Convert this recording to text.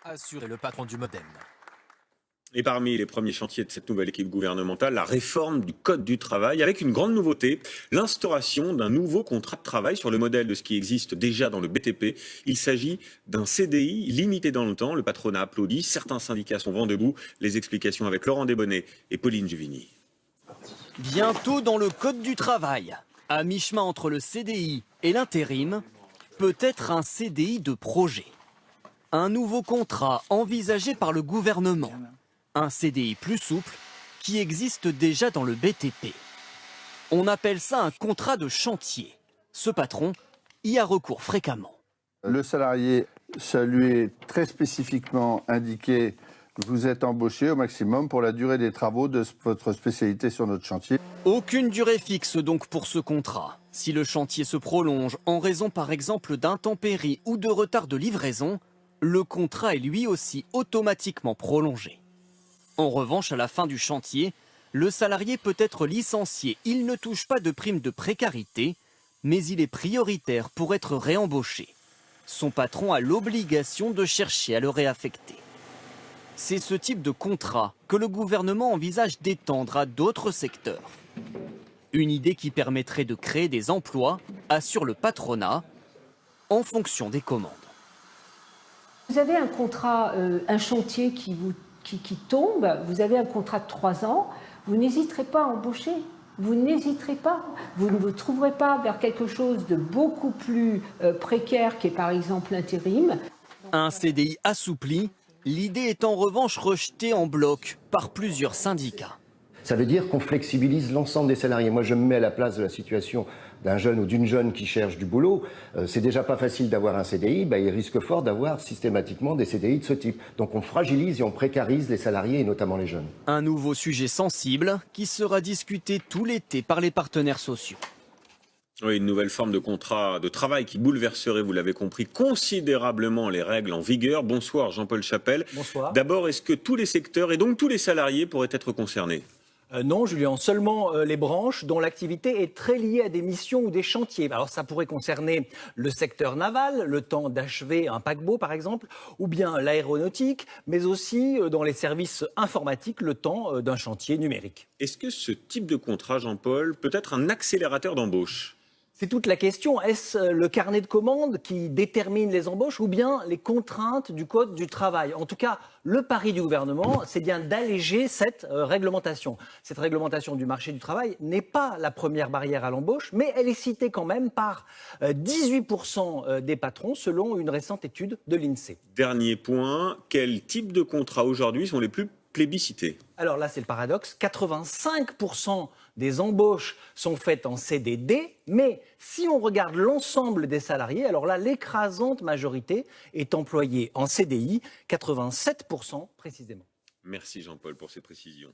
assure le patron du Modem. Et parmi les premiers chantiers de cette nouvelle équipe gouvernementale, la réforme du Code du travail, avec une grande nouveauté, l'instauration d'un nouveau contrat de travail sur le modèle de ce qui existe déjà dans le BTP. Il s'agit d'un CDI limité dans le temps. Le patronat applaudit, certains syndicats sont vent debout. Les explications avec Laurent Desbonnets et Pauline Juvigny. Bientôt dans le Code du travail, à mi-chemin entre le CDI et l'intérim, peut-être un CDI de projet. Un nouveau contrat envisagé par le gouvernement. Un CDI plus souple qui existe déjà dans le BTP. On appelle ça un contrat de chantier. Ce patron y a recours fréquemment. Le salarié, ça lui est très spécifiquement indiqué, vous êtes embauché au maximum pour la durée des travaux de votre spécialité sur notre chantier. Aucune durée fixe donc pour ce contrat. Si le chantier se prolonge en raison par exemple d'intempéries ou de retard de livraison, le contrat est lui aussi automatiquement prolongé. En revanche, à la fin du chantier, le salarié peut être licencié. Il ne touche pas de prime de précarité, mais il est prioritaire pour être réembauché. Son patron a l'obligation de chercher à le réaffecter. C'est ce type de contrat que le gouvernement envisage d'étendre à d'autres secteurs. Une idée qui permettrait de créer des emplois, assure le patronat, en fonction des commandes. Vous avez un contrat, un chantier qui tombe, vous avez un contrat de 3 ans, vous n'hésiterez pas à embaucher. Vous n'hésiterez pas. Vous ne vous trouverez pas vers quelque chose de beaucoup plus précaire qui est par exemple l'intérim. Un CDI assoupli, l'idée est en revanche rejetée en bloc par plusieurs syndicats. Ça veut dire qu'on flexibilise l'ensemble des salariés. Moi, je me mets à la place de la situation d'un jeune ou d'une jeune qui cherche du boulot. C'est déjà pas facile d'avoir un CDI, il risque fort d'avoir systématiquement des CDI de ce type. Donc on fragilise et on précarise les salariés et notamment les jeunes. Un nouveau sujet sensible qui sera discuté tout l'été par les partenaires sociaux. Oui, une nouvelle forme de contrat de travail qui bouleverserait, vous l'avez compris, considérablement les règles en vigueur. Bonsoir Jean-Paul Chapelle. Bonsoir. D'abord, est-ce que tous les secteurs et donc tous les salariés pourraient être concernés ? Non, Julien, seulement les branches dont l'activité est très liée à des missions ou des chantiers. Alors ça pourrait concerner le secteur naval, le temps d'achever un paquebot par exemple, ou bien l'aéronautique, mais aussi dans les services informatiques, le temps d'un chantier numérique. Est-ce que ce type de contrat, Jean-Paul, peut être un accélérateur d'embauche ? C'est toute la question. Est-ce le carnet de commandes qui détermine les embauches ou bien les contraintes du Code du travail ? En tout cas, le pari du gouvernement, c'est bien d'alléger cette réglementation. Cette réglementation du marché du travail n'est pas la première barrière à l'embauche, mais elle est citée quand même par 18% des patrons, selon une récente étude de l'INSEE. Dernier point, quel type de contrats aujourd'hui sont les plus plébiscités ? Alors là, c'est le paradoxe. 85% des embauches sont faites en CDD, mais si on regarde l'ensemble des salariés, alors là, l'écrasante majorité est employée en CDI, 87% précisément. Merci Jean-Paul pour ces précisions.